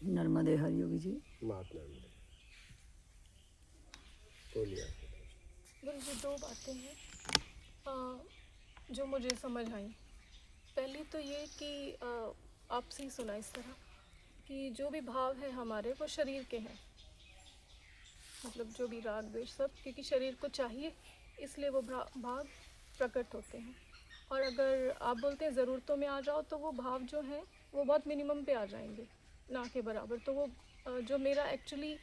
नर्मदे हर योगी जी। मात नर्मदे। बोलिए। गुरु जी, दो बातें हैं जो मुझे समझ आई। पहली तो ये कि आपसे ही सुना इस तरह कि जो भी भाव है हमारे वो शरीर के हैं, मतलब जो भी राग द्वेष सब, क्योंकि शरीर को चाहिए इसलिए वो भाव प्रकट होते हैं। और अगर आप बोलते हैं ज़रूरतों में आ जाओ तो वो भाव जो हैं वो बहुत मिनिमम पे आ जाएंगे, ना के बराबर। तो वो जो मेरा एक्चुअली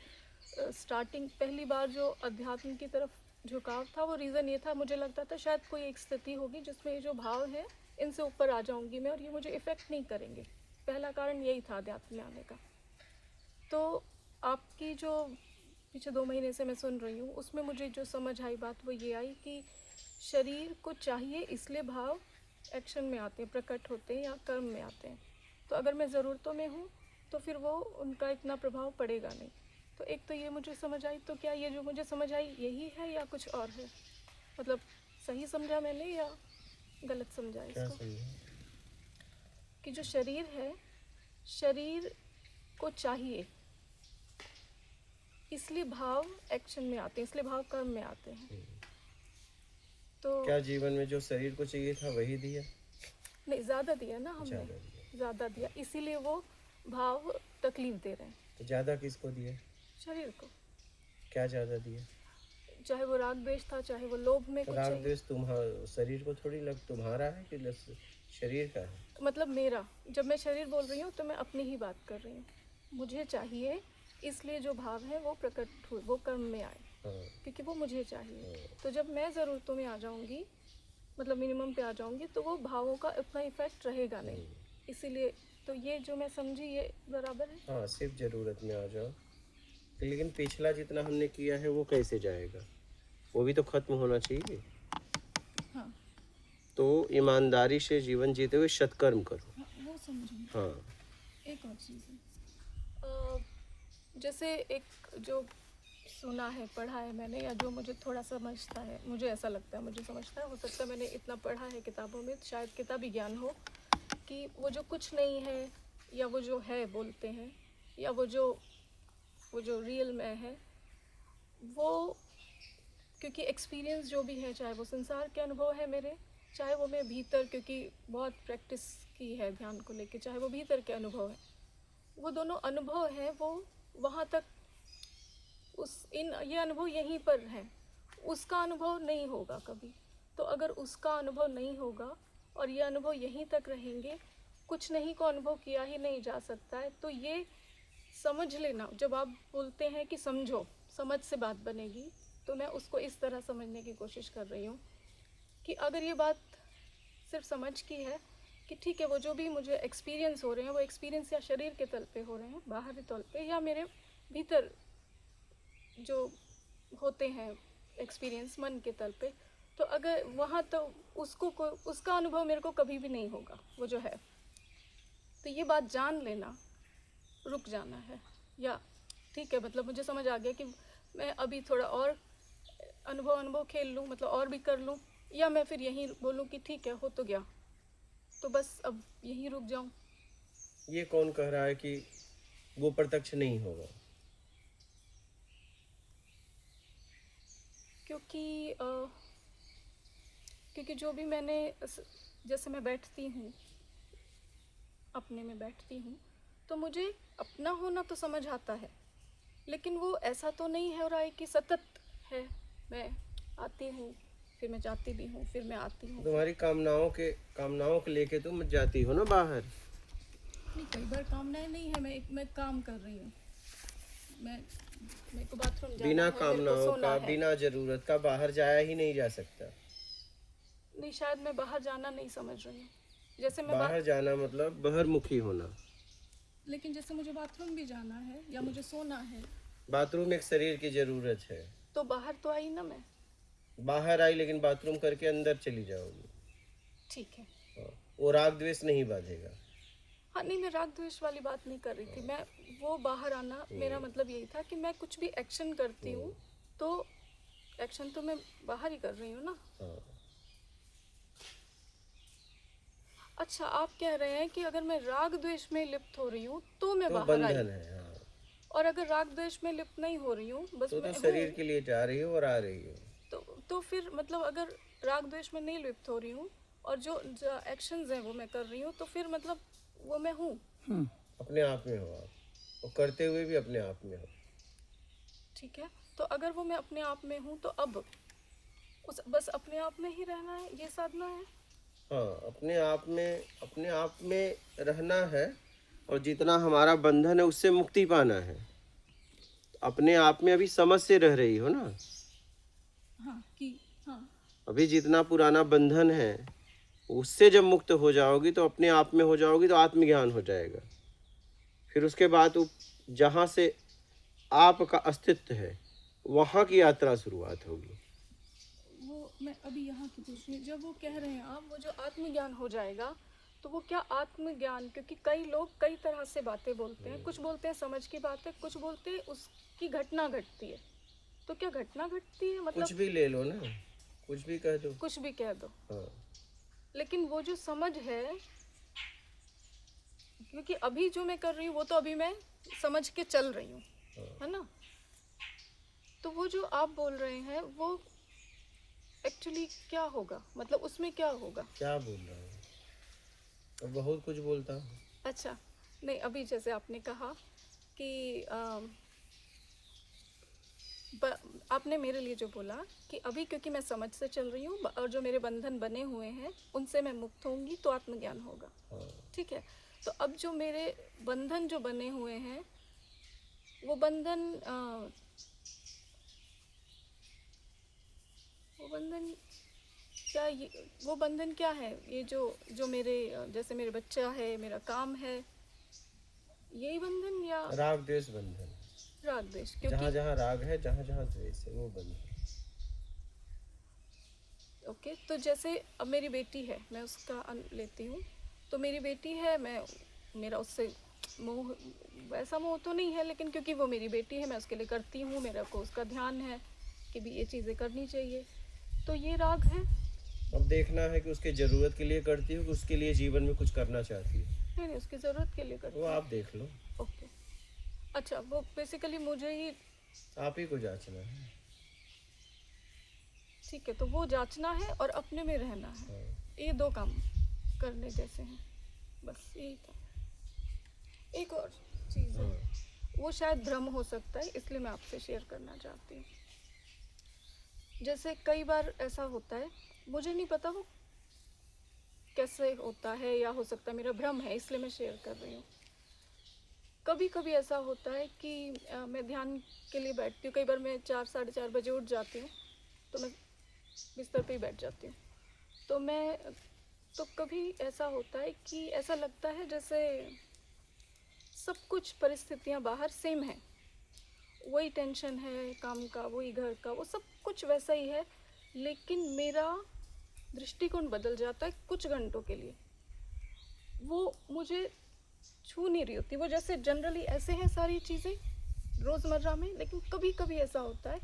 स्टार्टिंग पहली बार जो अध्यात्म की तरफ झुकाव था, वो रीज़न ये था, मुझे लगता था शायद कोई एक स्थिति होगी जिसमें ये जो भाव है इनसे ऊपर आ जाऊंगी मैं और ये मुझे इफ़ेक्ट नहीं करेंगे। पहला कारण यही था अध्यात्म में आने का। तो आपकी जो पीछे 2 महीने से मैं सुन रही हूँ, उसमें मुझे जो समझ आई बात वो ये आई कि शरीर को चाहिए इसलिए भाव एक्शन में आते हैं, प्रकट होते हैं या कर्म में आते हैं। तो अगर मैं ज़रूरतों में हूँ तो फिर वो उनका इतना प्रभाव पड़ेगा नहीं। तो एक तो ये मुझे समझ आई। तो क्या ये जो मुझे समझ आई यही है या कुछ और है? मतलब सही समझा मैंने या गलत समझा इसको? कि जो शरीर है, शरीर को चाहिए इसलिए भाव एक्शन में आते हैं, इसलिए भाव कर्म में आते हैं। तो क्या जीवन में जो शरीर को चाहिए था वही दिया? नहीं, ज़्यादा दिया ना हमने, ज़्यादा दिया, इसीलिए वो भाव तकलीफ दे रहे हैं। तो ज़्यादा किसको दिया? शरीर को। क्या ज़्यादा दिया? चाहे वो राग द्वेष था, चाहे वो लोभ में तो कुछ राग चाहिए। द्वेष तुम्हारा शरीर को थोड़ी तुम्हारा है कि शरीर का है? मतलब मेरा, जब मैं शरीर बोल रही हूँ तो मैं अपनी ही बात कर रही हूँ। मुझे चाहिए इसलिए जो भाव है वो प्रकट हुए, वो कर्म में आए। क्योंकि वो मुझे चाहिए। तो जब मैं ज़रूरतों में आ जाऊँगी, मतलब मिनिमम पे आ जाऊँगी, तो वो भावों का इतना इफेक्ट रहेगा नहीं। इसीलिए तो ये जो मैं समझी ये बराबर है। हाँ, सिर्फ ज़रूरत में आ जाओ। लेकिन पिछला जितना हमने किया है वो कैसे जाएगा? वो भी तो खत्म होना चाहिए। हाँ। तो ईमानदारी से जीवन जीते हुए सत्कर्म करो। हाँ, वो समझी। हाँ। एक और चीज़ है, जैसे एक जो सुना है, पढ़ा है मैंने, या जो मुझे थोड़ा समझता है, मुझे ऐसा लगता है, मुझे समझता है, हो सकता है मैंने इतना पढ़ा है किताबों में, शायद किताबी ज्ञान हो, कि वो जो कुछ नहीं है या वो जो है बोलते हैं, या वो जो रियल में है, वो क्योंकि एक्सपीरियंस जो भी है, चाहे वो संसार के अनुभव है मेरे, चाहे वो मैं भीतर, क्योंकि बहुत प्रैक्टिस की है ध्यान को लेके, चाहे वो भीतर के अनुभव है, वो दोनों अनुभव हैं, वो वहाँ तक ये अनुभव यहीं पर है, उसका अनुभव नहीं होगा कभी। तो अगर उसका अनुभव नहीं होगा और ये अनुभव यहीं तक रहेंगे, कुछ नहीं को अनुभव किया ही नहीं जा सकता है। तो ये समझ लेना, जब आप बोलते हैं कि समझो, समझ से बात बनेगी, तो मैं उसको इस तरह समझने की कोशिश कर रही हूँ कि अगर ये बात सिर्फ समझ की है कि ठीक है, वो जो भी मुझे एक्सपीरियंस हो रहे हैं, वो एक्सपीरियंस या शरीर के तल पे हो रहे हैं, बाहरी तौर पे, या मेरे भीतर जो होते हैं एक्सपीरियंस मन के तल पे, तो अगर वहाँ तो उसका अनुभव मेरे को कभी भी नहीं होगा, वो जो है। तो ये बात जान लेना, रुक जाना है, या ठीक है, मतलब मुझे समझ आ गया कि मैं अभी थोड़ा और अनुभव खेल लूँ, मतलब और भी कर लूँ, या मैं फिर यहीं बोलूँ कि ठीक है, हो तो गया, तो बस अब यहीं रुक जाऊँ। ये कौन कह रहा है कि वो प्रत्यक्ष नहीं होगा? क्योंकि जो भी मैंने, जैसे मैं बैठती हूँ, अपने में बैठती हूँ, तो मुझे अपना होना तो समझ आता है, लेकिन वो ऐसा तो नहीं है हो रहा है कि सतत है, मैं आती हूँ, फिर मैं जाती भी हूँ, फिर मैं आती हूँ। तुम्हारी कामनाओं को लेके तुम जाती हो ना बाहर। नहीं, कई बार कामनाएं नहीं है, मैं काम कर रही हूँ, मेरे को बाथरूम जाना बिना है, मेरे को कामनाओं सोना का, है। बिना जरूरत का बाहर जाया ही नहीं जा सकता। नहीं, शायद मैं बाहर जाना नहीं समझ रही हूँ। जैसे मैं बाहर जाना मतलब बहिर्मुखी होना। लेकिन जैसे मुझे बाथरूम भी जाना है या मुझे सोना है, बाथरूम एक शरीर की जरूरत है। तो बाहर तो आई ना मैं। बाहर आई, लेकिन बाथरूम करके अंदर चली जाओगी। ठीक है। हाँ, वो राग द्वेष नहीं बांधेगा। हाँ, नहीं, मैं राग द्वेष वाली बात नहीं कर रही थी, मैं वो बाहर आना, मेरा मतलब यही था कि मैं कुछ भी एक्शन करती हूँ तो एक्शन तो मैं बाहर ही कर रही हूँ ना। हाँ। अच्छा, आप कह रहे हैं कि अगर मैं राग द्वेष में लिप्त हो रही हूँ तो मैं तो बाहर आई, बंधन है। हाँ, और अगर राग द्वेष में लिप्त नहीं हो रही हूँ, बस तो मैं शरीर हूँ, के लिए जा रही हो और आ रही हो। तो फिर मतलब अगर राग द्वेष में नहीं लिप्त हो रही हूँ और जो एक्शंस हैं वो मैं कर रही हूँ, तो फिर मतलब वो मैं हूँ। अपने आप में हो आप, और करते हुए भी अपने आप में हो। ठीक है, तो अगर वो मैं अपने आप में हूँ तो अब उस बस अपने आप में ही रहना है, ये साधना है। हाँ, अपने आप में रहना है, और जितना हमारा बंधन है उससे मुक्ति पाना है। अपने आप में अभी समझ से रह रही हो ना। हाँ कि हाँ, अभी जितना पुराना बंधन है उससे जब मुक्त हो जाओगी तो अपने आप में हो जाओगी, तो आत्मज्ञान हो जाएगा। फिर उसके बाद जहाँ से आपका अस्तित्व है वहाँ की यात्रा शुरुआत होगी। वो मैं अभी यहाँ की पूछ रही हूँ, जब वो कह रहे हैं आप, वो जो आत्मज्ञान हो जाएगा, तो वो क्या आत्मज्ञान, क्योंकि कई लोग कई तरह से बातें बोलते हैं, कुछ बोलते हैं समझ की बात है, कुछ बोलते हैं उसकी घटना घटती है। तो क्या घटना घटती है, कुछ मतलब भी ले लो ना, कुछ भी कह दो। कुछ भी कह दो, हाँ, लेकिन वो जो समझ है, क्योंकि अभी जो मैं कर रही हूँ वो तो अभी मैं समझ के चल रही हूँ, है ना। तो वो जो आप बोल रहे हैं वो एक्चुअली क्या होगा, मतलब उसमें क्या होगा। क्या बोल रहा हूँ, मैं बहुत कुछ बोलता हूँ। अच्छा, नहीं, अभी जैसे आपने कहा कि आपने मेरे लिए जो बोला कि अभी क्योंकि मैं समझ से चल रही हूँ और जो मेरे बंधन बने हुए हैं उनसे मैं मुक्त होंगी तो आत्मज्ञान होगा। हाँ, ठीक है, तो अब जो मेरे बंधन जो बने हुए हैं वो बंधन वो बंधन क्या, ये वो बंधन क्या है, ये जो जो मेरे जैसे मेरे बच्चा है, मेरा काम है, यही बंधन, या राग द्वेष बंधन। राग द्वेष, जहाँ क्योंकि जहाँ राग है, जहाँ जहाँ द्वेष है, वो बंधन। ओके, तो जैसे अब मेरी बेटी है, मैं उसका लेती हूँ, तो मेरी बेटी है, मैं मेरा उससे मोह, वैसा मोह तो नहीं है, लेकिन क्योंकि वो मेरी बेटी है मैं उसके लिए करती हूँ, मेरा को उसका ध्यान है कि भी ये चीज़ें करनी चाहिए, तो ये राग है। अब देखना है कि उसके जरूरत के लिए करती हो कि उसके लिए जीवन में कुछ करना चाहती है, नहीं नहीं, उसकी ज़रूरत के लिए करती वो हूँ। आप देख लो। ओके, अच्छा, वो बेसिकली मुझे ही, आप ही को जांचना है। ठीक है, तो वो जांचना है और अपने में रहना है, हाँ, ये दो काम करने जैसे हैं, बस यही था। एक और चीज़ है, हाँ, वो शायद भ्रम हो सकता है, इसलिए मैं आपसे शेयर करना चाहती हूँ। जैसे कई बार ऐसा होता है, मुझे नहीं पता वो कैसे होता है, या हो सकता है मेरा भ्रम है, इसलिए मैं शेयर कर रही हूँ। कभी कभी ऐसा होता है कि मैं ध्यान के लिए बैठती हूँ, कई बार मैं 4 साढ़े 4 बजे उठ जाती हूँ, तो मैं बिस्तर पे ही बैठ जाती हूँ। तो कभी ऐसा होता है कि ऐसा लगता है जैसे सब कुछ परिस्थितियाँ बाहर सेम है, वही टेंशन है काम का, वही घर का, वो सब कुछ वैसा ही है, लेकिन मेरा दृष्टिकोण बदल जाता है कुछ घंटों के लिए। वो मुझे छू नहीं रही होती, वो जैसे जनरली ऐसे हैं सारी चीज़ें रोज़मर्रा में, लेकिन कभी कभी ऐसा होता है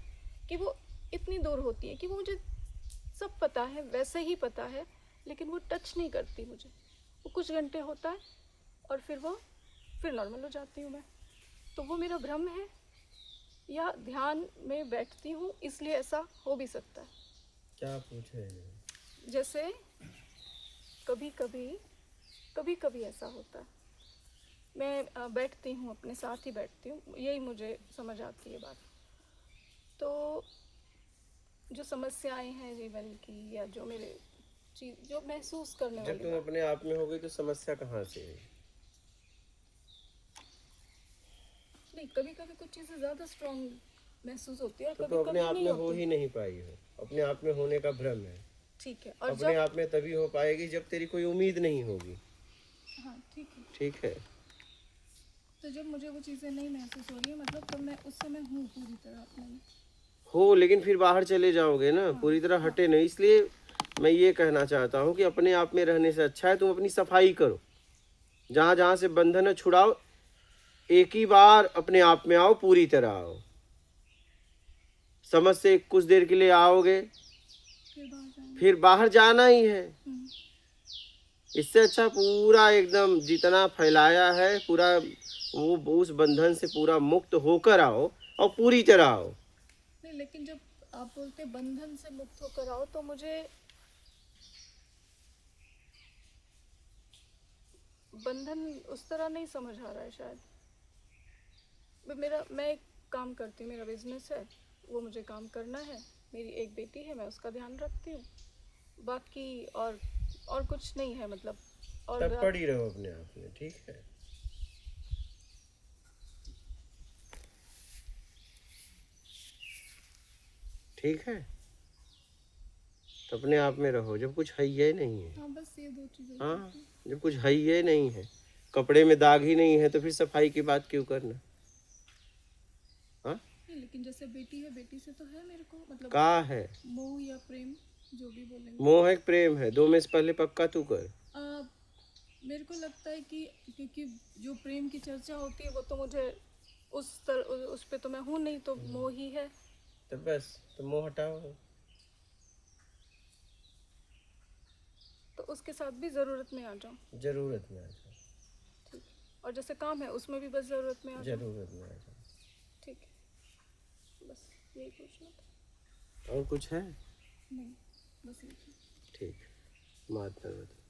कि वो इतनी दूर होती है कि वो मुझे सब पता है, वैसे ही पता है, लेकिन वो टच नहीं करती मुझे। वो कुछ घंटे होता है और फिर नॉर्मल हो जाती हूँ मैं। तो वो मेरा भ्रम है, या ध्यान में बैठती हूँ इसलिए ऐसा हो भी सकता है। क्या पूछे। जैसे कभी कभी ऐसा होता है, मैं बैठती हूँ, अपने साथ ही बैठती हूँ, यही मुझे समझ आती है बात। तो जो समस्याएं हैं जीवन की, या जो मेरे चीज जो महसूस करने जब वाली तुम बात, अपने आप में हो गई तो समस्या कहाँ से है। नहीं, कभी कभी कुछ चीज़ें ज़्यादा स्ट्रॉन्ग महसूस होती है और तो कभी अपने कभी आप नहीं में हो होती। ही नहीं पाई हो, अपने आप में होने का भ्रम है। ठीक है, और अपने जब, आप में तभी हो पाएगी जब तेरी कोई उम्मीद नहीं होगी। हाँ ठीक है, ठीक है। तो जब मुझे वो चीज़ें नहीं महसूस हो रही है, मतलब तब मैं उस समय हूँ पूरी तरह अपने में। हो, लेकिन फिर बाहर चले जाओगे ना, पूरी तरह हटे नहीं। इसलिए मैं ये कहना चाहता हूँ कि अपने आप में रहने से अच्छा है तुम अपनी सफाई करो, जहाँ जहाँ से बंधन है छुड़ाओ, एक ही बार अपने आप में आओ, पूरी तरह आओ। समझ से कुछ देर के लिए आओगे, फिर बाहर जाएंगे। फिर बाहर जाना ही है। इससे अच्छा पूरा एकदम जितना फैलाया है पूरा वो उस बंधन से पूरा मुक्त होकर आओ और पूरी तरह आओ। नहीं, लेकिन जब आप बोलते बंधन से मुक्त होकर आओ तो मुझे बंधन उस तरह नहीं समझ आ रहा है शायद। मैं एक काम करती हूँ, मेरा बिजनेस है, वो मुझे काम करना है, मेरी एक बेटी है, मैं उसका ध्यान रखती हूँ, बाकी और कुछ नहीं है मतलब। और तब पड़ी रहो अपने आप में, ठीक है। ठीक है, तो अपने आप में रहो जब कुछ है ही नहीं है। हाँ, बस ये दो चीज़ें। हाँ, जब कुछ है ही नहीं है, कपड़े में दाग ही नहीं है तो फिर सफाई की बात क्यों करना। हाँ, नहीं, लेकिन जैसे बेटी है, बेटी से तो है मेरे को मतलब का है मोह या प्रेम, जो भी बोलेंगे। मोह है प्रेम है, दो में से पहले पक्का तू कर। मेरे को लगता है कि क्योंकि जो प्रेम की चर्चा होती है वो तो मुझे उस पे तो मैं हूँ नहीं, तो मोह ही है। तो बस, तो मोह हटाओ। तो उसके साथ भी ज़रूरत में आ जाऊँ। जरूरत में आ जाओ, ठीक है। और जैसे काम है उसमें भी बस ज़रूरत में आ जाऊँ। जरूरत में आ जाओ। ठीक है, बस यही पूछना था। और कुछ है? नहीं, बस यही था। ठीक, मात नर्वत।